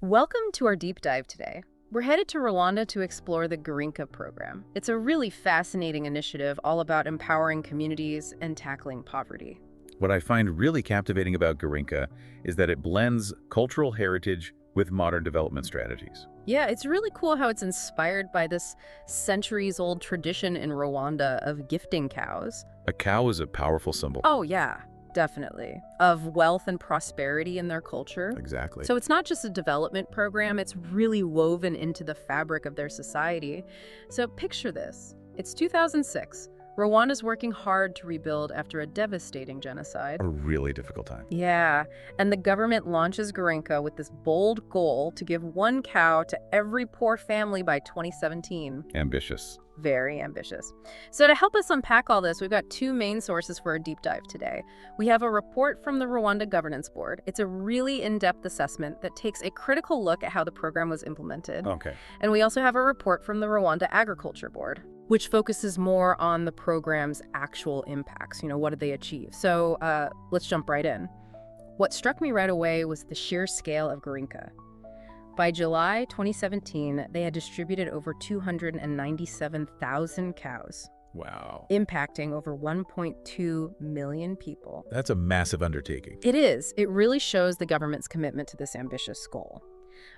Welcome to our deep dive today. We're headed to Rwanda to explore the Girinka Program. It's a really fascinating initiative all about empowering communities and tackling poverty. What I find really captivating about Girinka is that it blends cultural heritage with modern development strategies. Yeah, it's really cool how it's inspired by this centuries-old tradition in Rwanda of gifting cows. A cow is a powerful symbol. Oh, yeah, definitely. Of wealth and prosperity in their culture. Exactly. So it's not just a development program, it's really woven into the fabric of their society. So picture this. It's 2006. Rwanda's working hard to rebuild after a devastating genocide. A really difficult time. Yeah, and the government launches Girinka with this bold goal to give one cow to every poor family by 2017. Ambitious. Very ambitious. So to help us unpack all this, we've got two main sources for our deep dive today. We have a report from the Rwanda Governance Board. It's a really in-depth assessment that takes a critical look at how the program was implemented. Okay. And we also have a report from the Rwanda Agriculture Board, which focuses more on the program's actual impacts. What did they achieve? So let's jump right in. What struck me right away was the sheer scale of Girinka. By July 2017, they had distributed over 297,000 cows, Wow. impacting over 1.2 million people. That's a massive undertaking. It is. It really shows the government's commitment to this ambitious goal.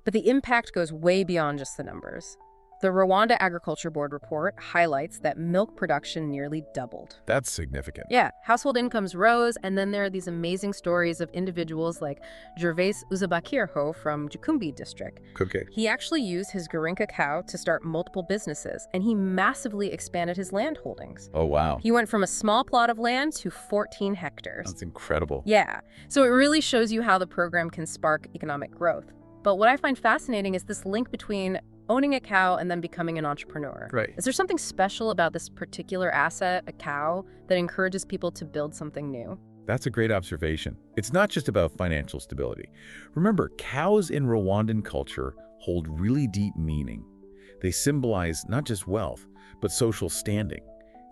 But the impact goes way beyond just the numbers. The Rwanda Agriculture Board report highlights that milk production nearly doubled. That's significant. Yeah, household incomes rose, and then there are these amazing stories of individuals like Gervais Uzabakirho from Jukumbi district. Okay. He actually used his Girinka cow to start multiple businesses, and he massively expanded his land holdings. Oh, wow. He went from a small plot of land to 14 hectares. That's incredible. Yeah, so it really shows you how the program can spark economic growth. But what I find fascinating is this link between owning a cow and then becoming an entrepreneur. Right. Is there something special about this particular asset, a cow, that encourages people to build something new? That's a great observation. It's not just about financial stability. Remember, cows in Rwandan culture hold really deep meaning. They symbolize not just wealth, but social standing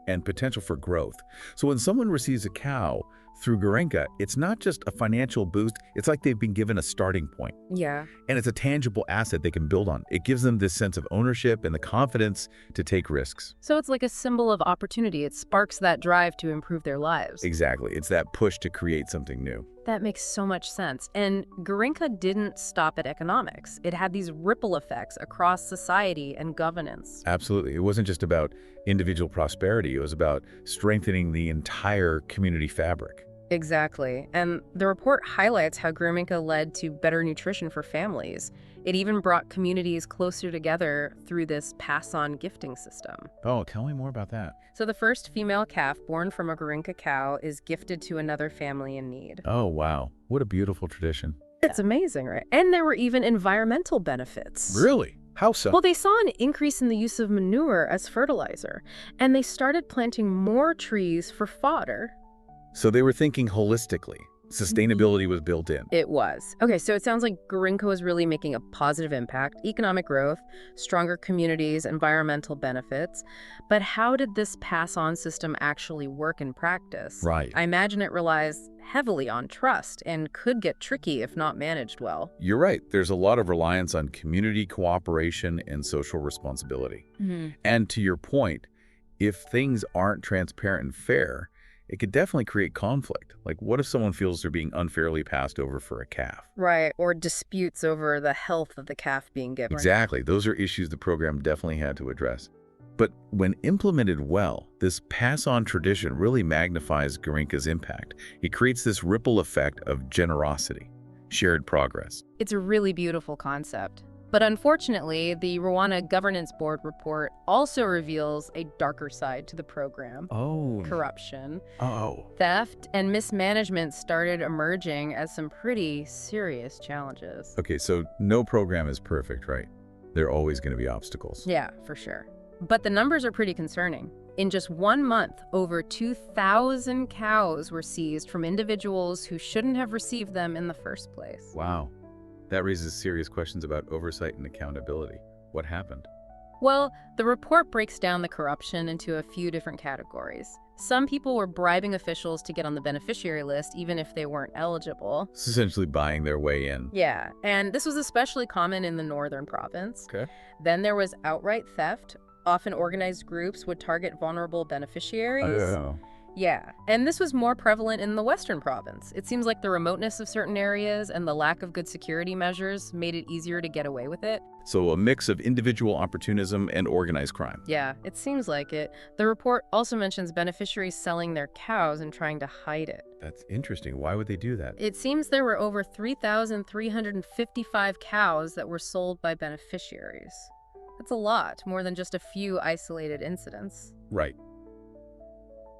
and potential for growth. So when someone receives a cow through Girinka, it's not just a financial boost, it's like they've been given a starting point. Yeah. And it's a tangible asset they can build on. It gives them this sense of ownership and the confidence to take risks. So it's like a symbol of opportunity. It sparks that drive to improve their lives. Exactly. It's that push to create something new. That makes so much sense. And Girinka didn't stop at economics. It had these ripple effects across society and governance. Absolutely. It wasn't just about individual prosperity. It was about strengthening the entire community fabric. Exactly. And the report highlights how Girinka led to better nutrition for families. It even brought communities closer together through this pass-on gifting system. Oh, tell me more about that. So the first female calf born from a Girinka cow is gifted to another family in need. Oh, wow. What a beautiful tradition. It's amazing, right? And there were even environmental benefits. Really? How so? Well, they saw an increase in the use of manure as fertilizer, and they started planting more trees for fodder. So they were thinking holistically. Sustainability was built in. It was. Okay, so it sounds like Girinka was really making a positive impact, economic growth, stronger communities, environmental benefits. But how did this pass-on system actually work in practice? Right. I imagine it relies heavily on trust and could get tricky if not managed well. You're right. There's a lot of reliance on community cooperation and social responsibility. And to your point, if things aren't transparent and fair, it could definitely create conflict. Like, what if someone feels they're being unfairly passed over for a calf? Right, or disputes over the health of the calf being given. Exactly. Those are issues the program definitely had to address. But when implemented well, this pass-on tradition really magnifies Girinka's impact. It creates this ripple effect of generosity, shared progress. It's a really beautiful concept. But unfortunately, the Rwanda Governance Board report also reveals a darker side to the program. Oh. Corruption, Oh. theft, and mismanagement started emerging as some pretty serious challenges. Okay, so no program is perfect, right? There are always going to be obstacles. Yeah, for sure. But the numbers are pretty concerning. In just 1 month, over 2,000 cows were seized from individuals who shouldn't have received them in the first place. Wow. That raises serious questions about oversight and accountability. What happened? Well, the report breaks down the corruption into a few different categories. Some people were bribing officials to get on the beneficiary list, even if they weren't eligible. It's essentially buying their way in. Yeah, and this was especially common in the northern province. Okay. Then there was outright theft. Often organized groups would target vulnerable beneficiaries. Oh. Yeah, and this was more prevalent in the western province. It seems like the remoteness of certain areas and the lack of good security measures made it easier to get away with it. So a mix of individual opportunism and organized crime. Yeah, it seems like it. The report also mentions beneficiaries selling their cows and trying to hide it. That's interesting. Why would they do that? It seems there were over 3,355 cows that were sold by beneficiaries. That's a lot, more than just a few isolated incidents. Right.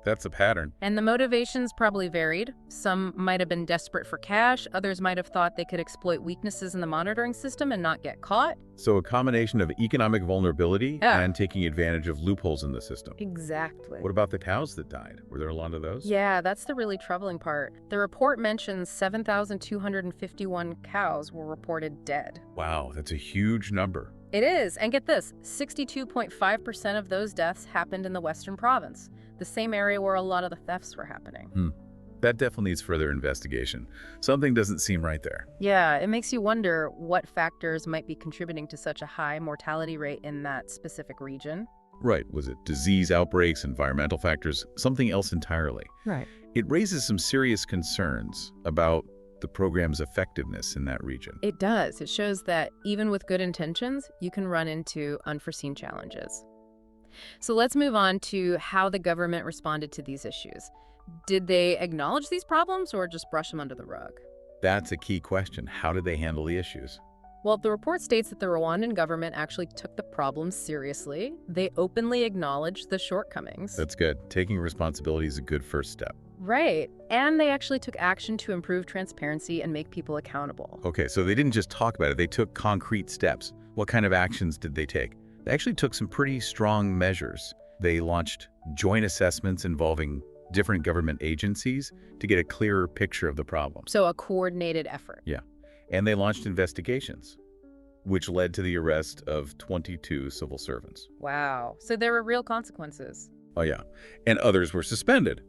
That's a pattern. And the motivations probably varied. Some might have been desperate for cash, others might have thought they could exploit weaknesses in the monitoring system and not get caught. So a combination of economic vulnerability and taking advantage of loopholes in the system. Exactly. What about the cows that died? Were there a lot of those? Yeah, that's the really troubling part. The report mentions 7,251 cows were reported dead. Wow, that's a huge number. It is, and get this, 62.5% of those deaths happened in the western province, the same area where a lot of the thefts were happening. That definitely needs further investigation. Something doesn't seem right there. Yeah, it makes you wonder what factors might be contributing to such a high mortality rate in that specific region. Right. Was it disease outbreaks, environmental factors, something else entirely? Right. It raises some serious concerns about the program's effectiveness in that region. It does. It shows that even with good intentions, you can run into unforeseen challenges. So let's move on to how the government responded to these issues. Did they acknowledge these problems or just brush them under the rug? That's a key question. How did they handle the issues? Well, the report states that the Rwandan government actually took the problems seriously. They openly acknowledged the shortcomings. That's good. Taking responsibility is a good first step. Right. And they actually took action to improve transparency and make people accountable. Okay, so they didn't just talk about it. They took concrete steps. What kind of actions did they take? They actually took some pretty strong measures. They launched joint assessments involving different government agencies to get a clearer picture of the problem. So a coordinated effort. Yeah. And they launched investigations, which led to the arrest of 22 civil servants. Wow. So there were real consequences. Oh, yeah. And others were suspended.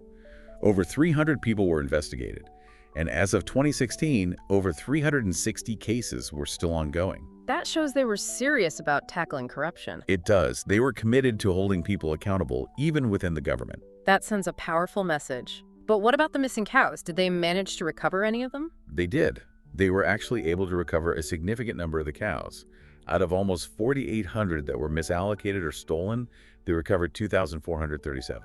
Over 300 people were investigated. And as of 2016, over 360 cases were still ongoing. That shows they were serious about tackling corruption. It does. They were committed to holding people accountable, even within the government. That sends a powerful message. But what about the missing cows? Did they manage to recover any of them? They did. They were actually able to recover a significant number of the cows. Out of almost 4,800 that were misallocated or stolen, they recovered 2,437.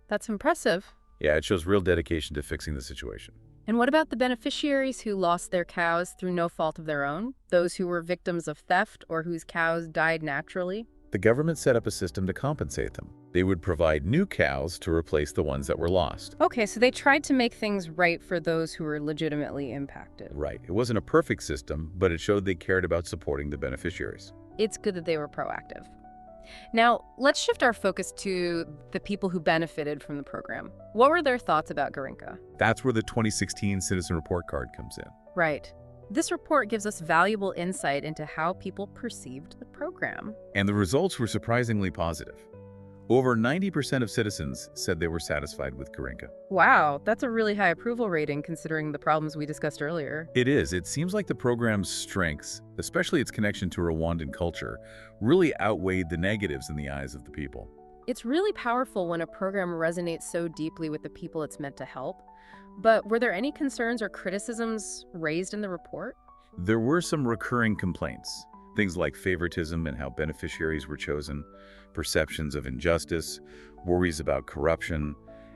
That's impressive. Yeah, it shows real dedication to fixing the situation. And what about the beneficiaries who lost their cows through no fault of their own? Those who were victims of theft or whose cows died naturally? The government set up a system to compensate them. They would provide new cows to replace the ones that were lost. Okay, so they tried to make things right for those who were legitimately impacted. Right. It wasn't a perfect system, but it showed they cared about supporting the beneficiaries. It's good that they were proactive. Now, let's shift our focus to the people who benefited from the program. What were their thoughts about Girinka? That's where the 2016 Citizen Report Card comes in. Right. This report gives us valuable insight into how people perceived the program. And the results were surprisingly positive. Over 90% of citizens said they were satisfied with Girinka. Wow, that's a really high approval rating considering the problems we discussed earlier. It is. It seems like the program's strengths, especially its connection to Rwandan culture, really outweighed the negatives in the eyes of the people. It's really powerful when a program resonates so deeply with the people it's meant to help. But were there any concerns or criticisms raised in the report? There were some recurring complaints, things like favoritism and how beneficiaries were chosen, perceptions of injustice, worries about corruption,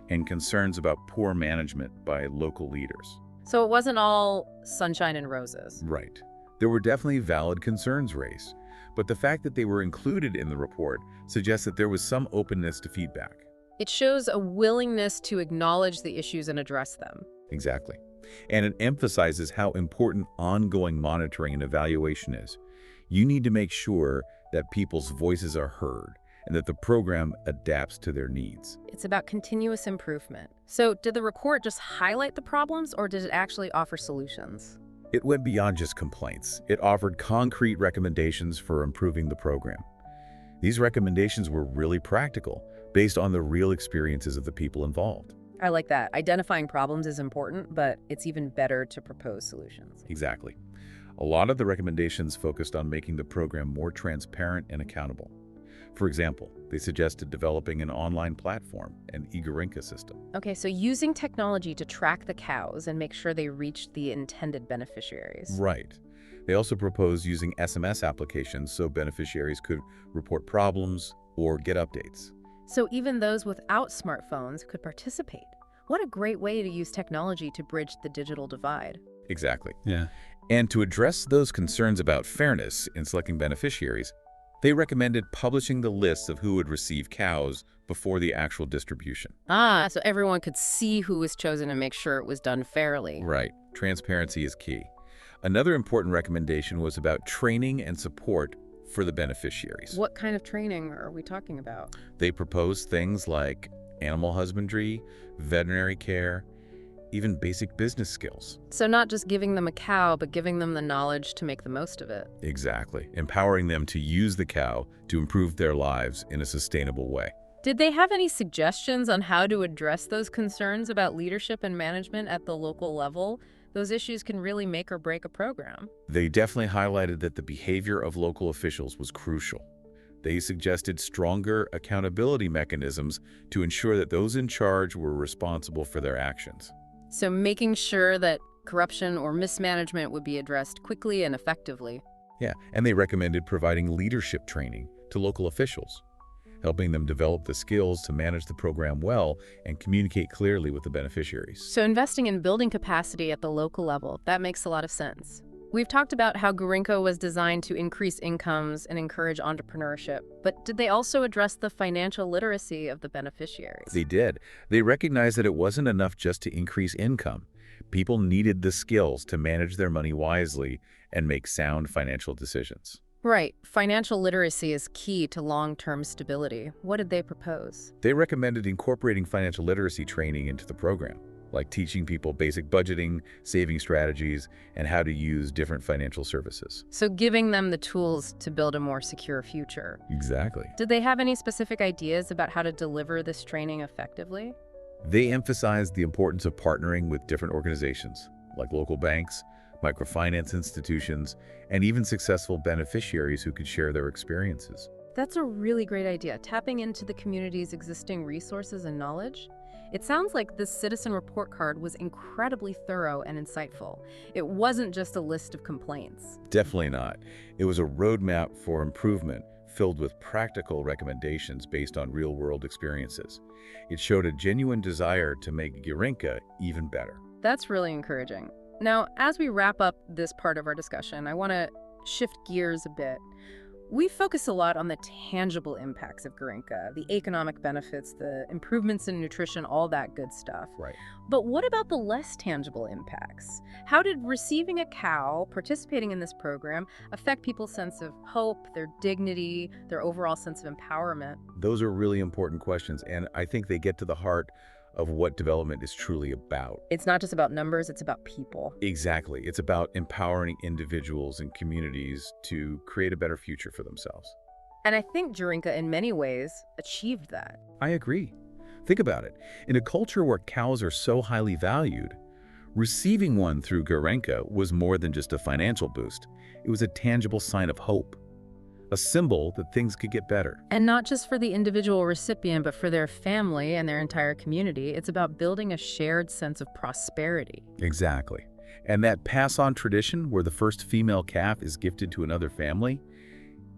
and concerns about poor management by local leaders. So it wasn't all sunshine and roses. Right. There were definitely valid concerns raised, but the fact that they were included in the report suggests that there was some openness to feedback. It shows a willingness to acknowledge the issues and address them. Exactly. And it emphasizes how important ongoing monitoring and evaluation is. You need to make sure that people's voices are heard and that the program adapts to their needs. It's about continuous improvement. So did the report just highlight the problems or did it actually offer solutions? It went beyond just complaints. It offered concrete recommendations for improving the program. These recommendations were really practical, based on the real experiences of the people involved. I like that. Identifying problems is important, but it's even better to propose solutions. Exactly. A lot of the recommendations focused on making the program more transparent and accountable. For example, they suggested developing an online platform, an Girinka system. Okay, so using technology to track the cows and make sure they reach the intended beneficiaries. Right. They also proposed using SMS applications so beneficiaries could report problems or get updates. So even those without smartphones could participate. What a great way to use technology to bridge the digital divide. Exactly. Yeah. And to address those concerns about fairness in selecting beneficiaries, they recommended publishing the lists of who would receive cows before the actual distribution. So everyone could see who was chosen and make sure it was done fairly. Right. Transparency is key. Another important recommendation was about training and support for the beneficiaries. What kind of training are we talking about? They proposed things like animal husbandry, veterinary care, even basic business skills. So not just giving them a cow, but giving them the knowledge to make the most of it. Exactly. Empowering them to use the cow to improve their lives in a sustainable way. Did they have any suggestions on how to address those concerns about leadership and management at the local level? Those issues can really make or break a program. They definitely highlighted that the behavior of local officials was crucial. They suggested stronger accountability mechanisms to ensure that those in charge were responsible for their actions. So making sure that corruption or mismanagement would be addressed quickly and effectively. Yeah, and they recommended providing leadership training to local officials, helping them develop the skills to manage the program well and communicate clearly with the beneficiaries. So investing in building capacity at the local level, that makes a lot of sense. We've talked about how Girinka was designed to increase incomes and encourage entrepreneurship, but did they also address the financial literacy of the beneficiaries? They did. They recognized that it wasn't enough just to increase income. People needed the skills to manage their money wisely and make sound financial decisions. Right. Financial literacy is key to long-term stability. What did they propose? They recommended incorporating financial literacy training into the program, like teaching people basic budgeting, saving strategies, and how to use different financial services. So giving them the tools to build a more secure future. Exactly. Did they have any specific ideas about how to deliver this training effectively? They emphasized the importance of partnering with different organizations, like local banks, microfinance institutions, and even successful beneficiaries who could share their experiences. That's a really great idea, tapping into the community's existing resources and knowledge. It sounds like this citizen report card was incredibly thorough and insightful. It wasn't just a list of complaints. Definitely not. It was a roadmap for improvement filled with practical recommendations based on real-world experiences. It showed a genuine desire to make Girinka even better. That's really encouraging. Now, as we wrap up this part of our discussion, I want to shift gears a bit. We focus a lot on the tangible impacts of Girinka, the economic benefits, the improvements in nutrition, all that good stuff. Right. But what about the less tangible impacts? How did receiving a cow, participating in this program, affect people's sense of hope, their dignity, their overall sense of empowerment? Those are really important questions, and I think they get to the heart of what development is truly about. It's not just about numbers, it's about people. Exactly. It's about empowering individuals and communities to create a better future for themselves. And I think Girinka, in many ways, achieved that. I agree. Think about it. In a culture where cows are so highly valued, receiving one through Girinka was more than just a financial boost. It was a tangible sign of hope, a symbol that things could get better. And not just for the individual recipient, but for their family and their entire community. It's about building a shared sense of prosperity. Exactly. And that pass-on tradition where the first female calf is gifted to another family,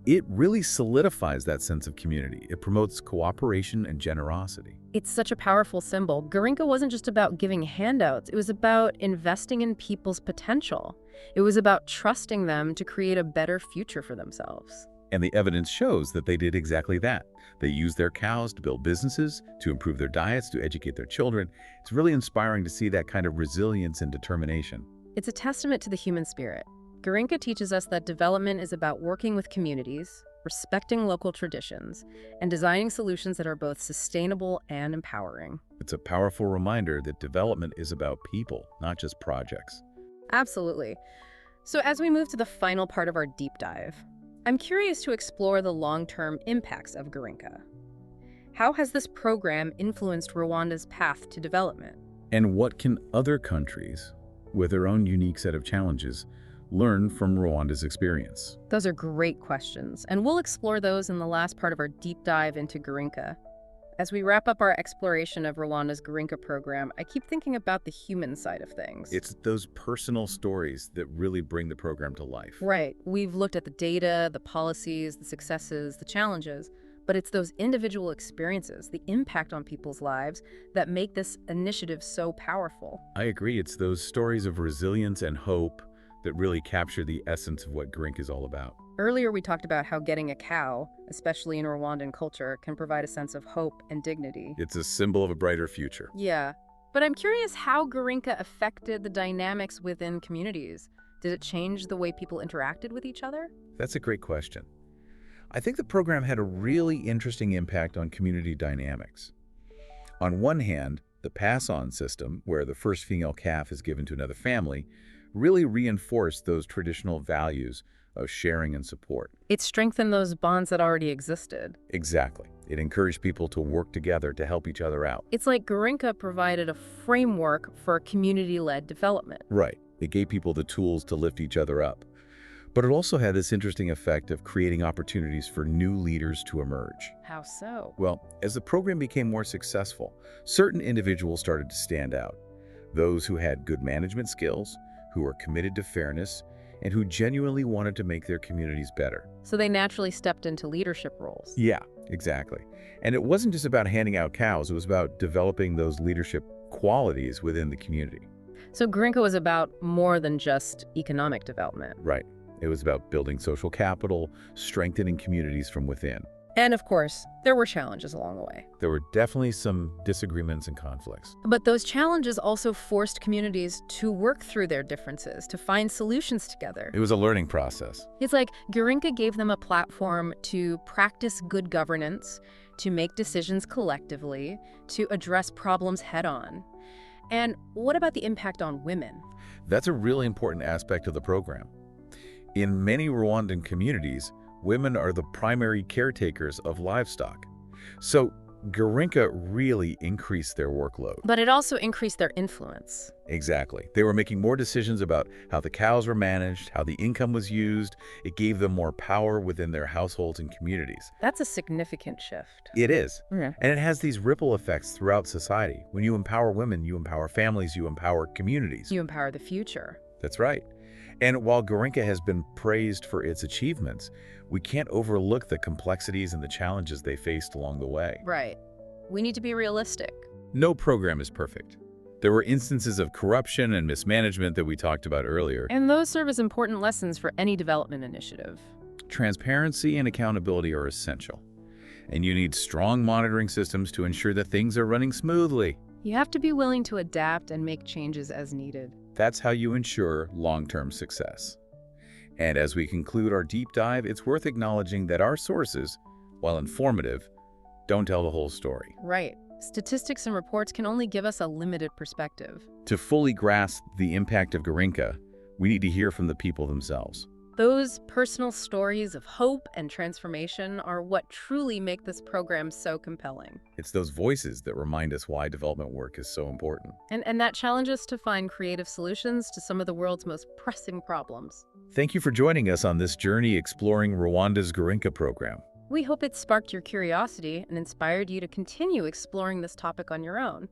it really solidifies that sense of community. It promotes cooperation and generosity. It's such a powerful symbol. Girinka wasn't just about giving handouts. It was about investing in people's potential. It was about trusting them to create a better future for themselves. And the evidence shows that they did exactly that. They used their cows to build businesses, to improve their diets, to educate their children. It's really inspiring to see that kind of resilience and determination. It's a testament to the human spirit. Girinka teaches us that development is about working with communities, respecting local traditions, and designing solutions that are both sustainable and empowering. It's a powerful reminder that development is about people, not just projects. Absolutely. So as we move to the final part of our deep dive, I'm curious to explore the long-term impacts of Girinka. How has this program influenced Rwanda's path to development? And what can other countries, with their own unique set of challenges, learn from Rwanda's experience? Those are great questions, and we'll explore those in the last part of our deep dive into Girinka. As we wrap up our exploration of Rwanda's Girinka program, I keep thinking about the human side of things. It's those personal stories that really bring the program to life. Right. We've looked at the data, the policies, the successes, the challenges, but it's those individual experiences, the impact on people's lives, that make this initiative so powerful. I agree. It's those stories of resilience and hope that really capture the essence of what Girinka is all about. Earlier, we talked about how getting a cow, especially in Rwandan culture, can provide a sense of hope and dignity. It's a symbol of a brighter future. Yeah, but I'm curious how Girinka affected the dynamics within communities. Did it change the way people interacted with each other? That's a great question. I think the program had a really interesting impact on community dynamics. On one hand, the pass-on system, where the first female calf is given to another family, really reinforced those traditional values of sharing and support. It strengthened those bonds that already existed. Exactly. It encouraged people to work together to help each other out. It's like Girinka provided a framework for community-led development. Right. It gave people the tools to lift each other up. But it also had this interesting effect of creating opportunities for new leaders to emerge. How so? Well, as the program became more successful, certain individuals started to stand out. Those who had good management skills, who were committed to fairness, and who genuinely wanted to make their communities better. So they naturally stepped into leadership roles. Yeah, exactly. And it wasn't just about handing out cows, it was about developing those leadership qualities within the community. So Girinka was about more than just economic development. Right. It was about building social capital, strengthening communities from within. And of course, there were challenges along the way. There were definitely some disagreements and conflicts. But those challenges also forced communities to work through their differences, to find solutions together. It was a learning process. It's like Girinka gave them a platform to practice good governance, to make decisions collectively, to address problems head-on. And what about the impact on women? That's a really important aspect of the program. In many Rwandan communities, women are the primary caretakers of livestock. So Girinka really increased their workload. But it also increased their influence. Exactly. They were making more decisions about how the cows were managed, how the income was used. It gave them more power within their households and communities. That's a significant shift. It is. Yeah. And it has these ripple effects throughout society. When you empower women, you empower families, you empower communities. You empower the future. That's right. And while Girinka has been praised for its achievements, we can't overlook the complexities and the challenges they faced along the way. Right. We need to be realistic. No program is perfect. There were instances of corruption and mismanagement that we talked about earlier. And those serve as important lessons for any development initiative. Transparency and accountability are essential. And you need strong monitoring systems to ensure that things are running smoothly. You have to be willing to adapt and make changes as needed. That's how you ensure long-term success. And as we conclude our deep dive, it's worth acknowledging that our sources, while informative, don't tell the whole story. Right. Statistics and reports can only give us a limited perspective. To fully grasp the impact of Girinka, we need to hear from the people themselves. Those personal stories of hope and transformation are what truly make this program so compelling. It's those voices that remind us why development work is so important. And that challenges us to find creative solutions to some of the world's most pressing problems. Thank you for joining us on this journey exploring Rwanda's Girinka program. We hope it sparked your curiosity and inspired you to continue exploring this topic on your own.